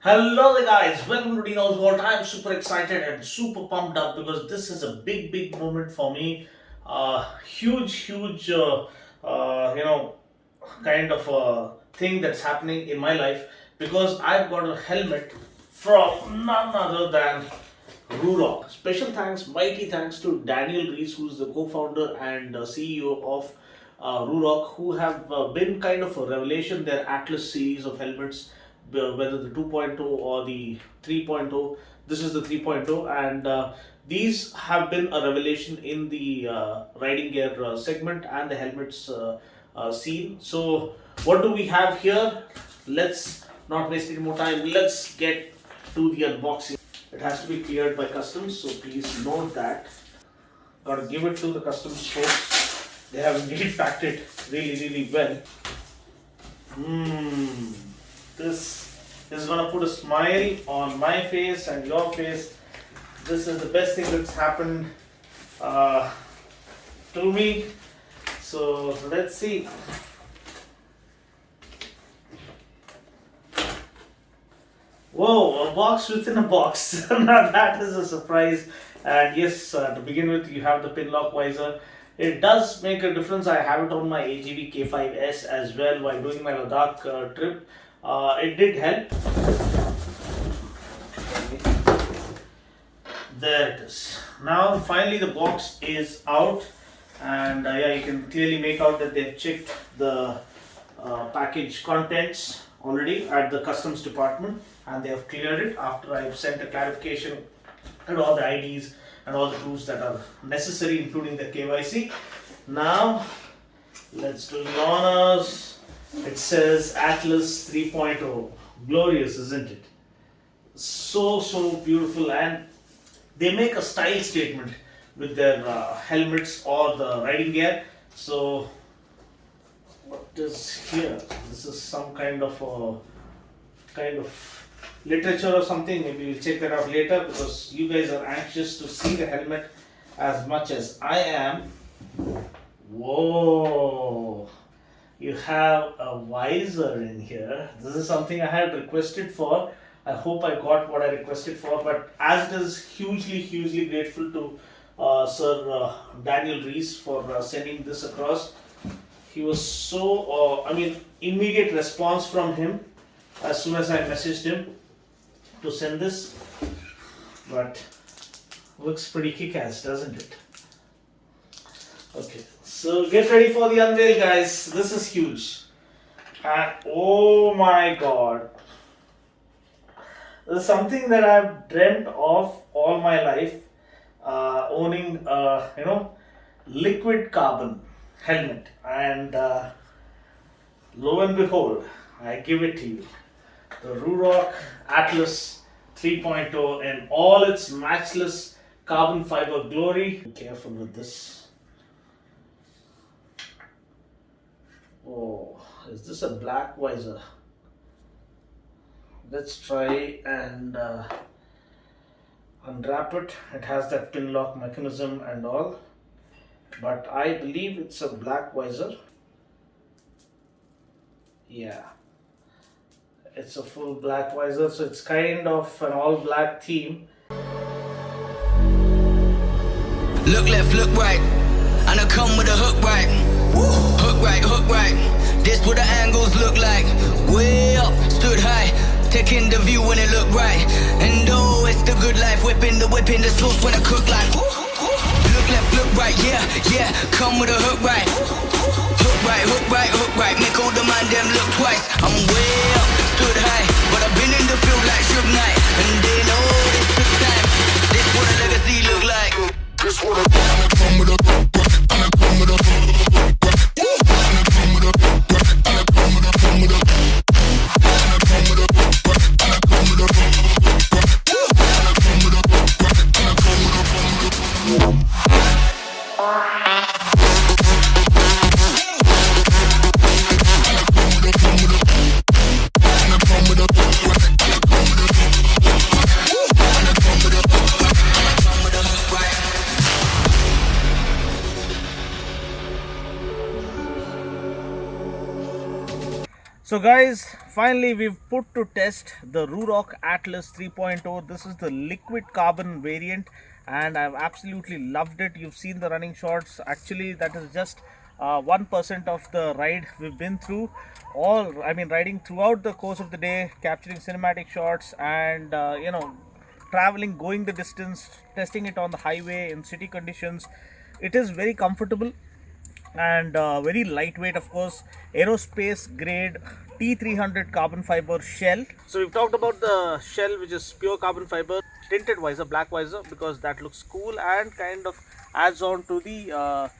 Hello there guys, welcome to Dino's World. I am super excited and super pumped up because this is a big moment for me. Huge kind of thing that's happening in my life because I've got a helmet from none other than Ruroc. Special thanks, mighty thanks to Daniel Rees, who's the co-founder and CEO of Ruroc, who have been kind of a revelation. Their Atlas series of helmets, whether the 2.0 or the 3.0. This is the 3.0, and these have been a revelation in the riding gear segment and the helmets scene. So, what do we have here? Let's not waste any more time. Let's get to the unboxing. It has to be cleared by customs, so please note that. Gotta give it to the customs folks. They have indeed packed it really well. This is gonna put a smile on my face and your face. This is the best thing that's happened to me. So let's see. Whoa, a box within a box. Now that is a surprise. And yes, to begin with, you have the pin lock visor. It does make a difference. I have it on my AGV K5S as well while doing my Ladakh trip. It did help. There it is. Now finally the box is out, and yeah, you can clearly make out that they've checked the package contents already at the customs department, and they have cleared it after I've sent a clarification and all the IDs and all the proofs that are necessary, including the KYC. Now let's do the honors. It says Atlas 3.0. Glorious, isn't it? So beautiful, and they make a style statement with their helmets or the riding gear. So what is here? This is some kind of literature or something. Maybe we'll check that out later because you guys are anxious to see the helmet as much as I am. Whoa! You have a visor in here. This is something I had requested for. I hope I got what I requested for, but as it is, hugely grateful to Sir Daniel Rees for sending this across. He was so, immediate response from him as soon as I messaged him to send this. But looks pretty kick-ass, doesn't it? Okay, so get ready for the unveil, guys. This is huge. And oh my god. This is something that I've dreamt of all my life, owning liquid carbon helmet, and lo and behold, I give it to you. The Ruroc Atlas 3.0 in all its matchless carbon fiber glory. Be careful with this. Oh, is this a black visor? Let's try and unwrap it. It has that pin lock mechanism and all, but I believe it's a black visor. Yeah, it's a full black visor, so it's kind of an all black theme. Look left, look right, and I come with a hook right. Hook right. This what the angles look like. Way up, stood high, taking the view when it look right. And oh, it's the good life, whipping the sauce when I cook like. Look left, look right, yeah, come with a hook right. Hook right, make all the man them look twice. I'm way up, stood high, but I've been in the field like Suge Knight. And they know this took time. This what a legacy look like. This what a come with a and I come with a So guys, finally we've put to test the Ruroc Atlas 3.0. This is the liquid carbon variant and I've absolutely loved it. You've seen the running shots. Actually, that is just 1% of the ride we've been through. Riding throughout the course of the day, capturing cinematic shots and traveling, going the distance, testing it on the highway in city conditions. It is very comfortable and very lightweight, of course. Aerospace grade T300 carbon fiber shell. So we've talked about the shell, which is pure carbon fiber, tinted visor, black visor, because that looks cool and kind of adds on to the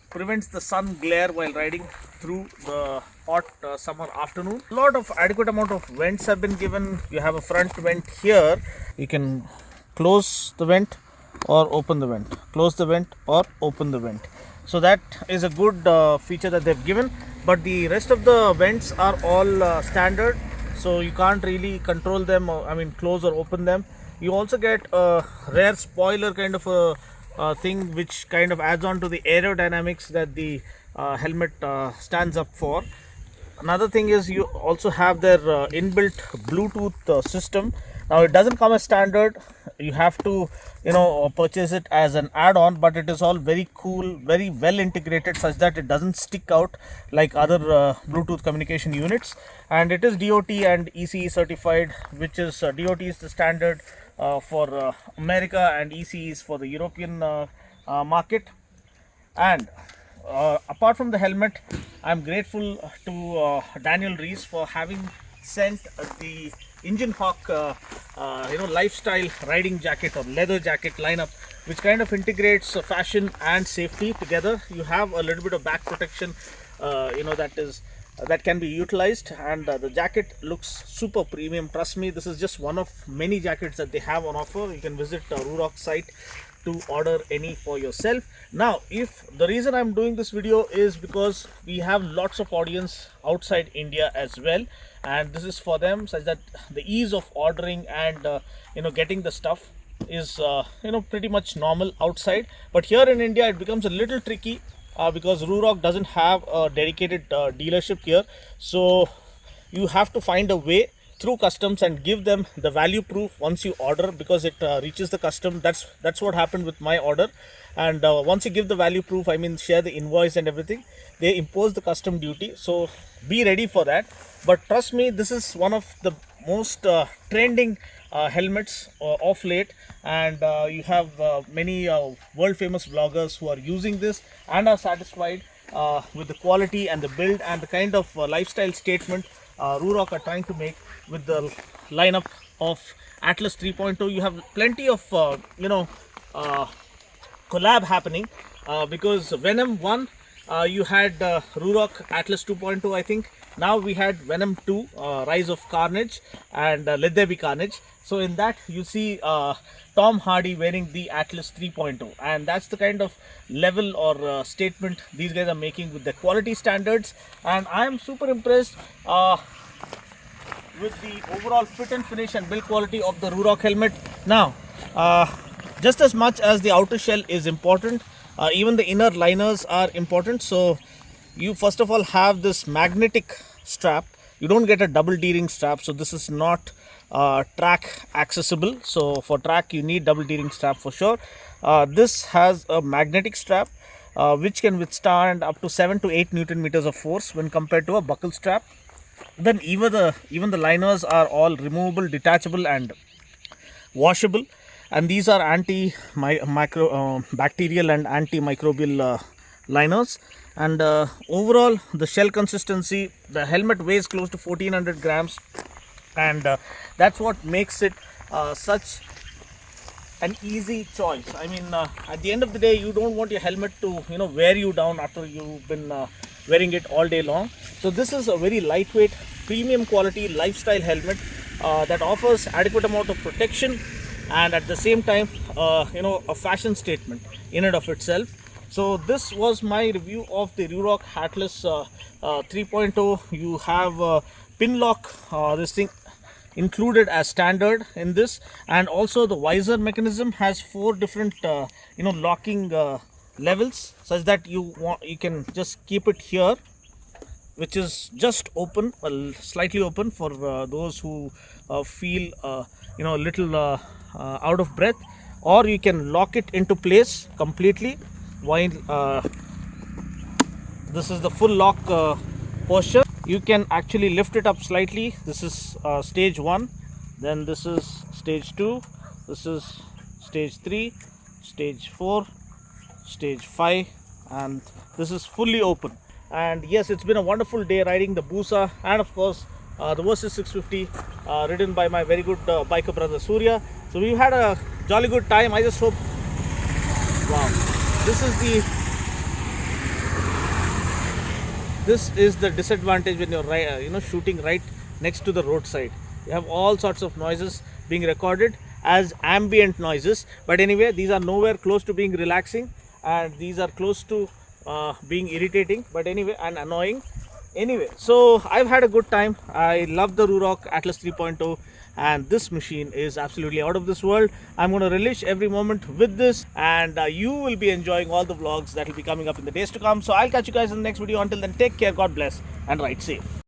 prevents the sun glare while riding through the hot summer afternoon. A lot of adequate amount of vents have been given. You have a front vent here. You can close the vent or open the vent, close the vent or open the vent. So that is a good feature that they've given, but the rest of the vents are all standard, so you can't really control them, close or open them. You also get a rear spoiler kind of a thing, which kind of adds on to the aerodynamics that the helmet stands up for. Another thing is you also have their inbuilt Bluetooth system. Now it doesn't come as standard. You have to purchase it as an add-on, but it is all very cool, very well integrated, such that it doesn't stick out like other Bluetooth communication units. And it is DOT and ECE certified, which is DOT is the standard for America and ECE is for the European market. And apart from the helmet, I'm grateful to Daniel Rees for having sent the Enginehawk lifestyle riding jacket or leather jacket lineup, which kind of integrates fashion and safety together. You have a little bit of back protection that can be utilized, and the jacket looks super premium. Trust me, this is just one of many jackets that they have on offer. You can visit Ruroc site to order any for yourself. Now, if the reason I'm doing this video is because we have lots of audience outside India as well, and this is for them, such that the ease of ordering and getting the stuff is pretty much normal outside. But here in India it becomes a little tricky because Ruroc doesn't have a dedicated dealership here, so you have to find a way through customs and give them the value proof once you order, because it reaches the custom. That's what happened with my order. And once you give the value proof, share the invoice and everything, they impose the custom duty. So be ready for that. But trust me, this is one of the most trending helmets of late, and you have many world famous vloggers who are using this and are satisfied with the quality and the build and the kind of lifestyle statement Ruroc are trying to make with the lineup of Atlas 3.0. You have plenty of collab happening because Venom 1 you had Ruroc Atlas 2.0, I think. Now we had Venom 2 Rise of Carnage and Let There Be Carnage. So in that you see Tom Hardy wearing the Atlas 3.0, and that's the kind of level or statement these guys are making with the quality standards. And I am super impressed with the overall fit and finish and build quality of the Ruroc helmet. Now just as much as the outer shell is important, even the inner liners are important. So you first of all have this magnetic strap. You don't get a double D-ring strap, so this is not track accessible. So for track you need double D-ring strap for sure. This has a magnetic strap which can withstand up to 7 to 8 Newton meters of force when compared to a buckle strap. Then even the liners are all removable, detachable and washable, and these are bacterial and antimicrobial liners. And overall the shell consistency, the helmet weighs close to 1400 grams, and that's what makes it such an easy choice. At the end of the day, you don't want your helmet to wear you down after you've been wearing it all day long. So this is a very lightweight, premium quality lifestyle helmet that offers adequate amount of protection and at the same time a fashion statement in and of itself. So this was my review of the Ruroc Atlas 3.0. You have pin lock, this thing included as standard in this, and also the visor mechanism has 4 different locking levels, such that you can just keep it here which is just open, well, slightly open for those who feel a little out of breath, or you can lock it into place completely while this is the full lock posture. You can actually lift it up slightly. This is stage 1, then this is stage 2, this is stage 3, stage 4, stage 5, and this is fully open. And yes, it's been a wonderful day riding the Busa, and of course the Versus 650 ridden by my very good biker brother Surya. So we've had a jolly good time. I just hope, wow, this is the disadvantage when you're shooting right next to the roadside. You have all sorts of noises being recorded as ambient noises, but anyway, these are nowhere close to being relaxing, and these are close to being irritating, but anyway, and annoying. Anyway, so I've had a good time. I love the Ruroc Atlas 3.0, and this machine is absolutely out of this world. I'm going to relish every moment with this, and you will be enjoying all the vlogs that will be coming up in the days to come. So I'll catch you guys in the next video. Until then, take care, God bless, and ride safe.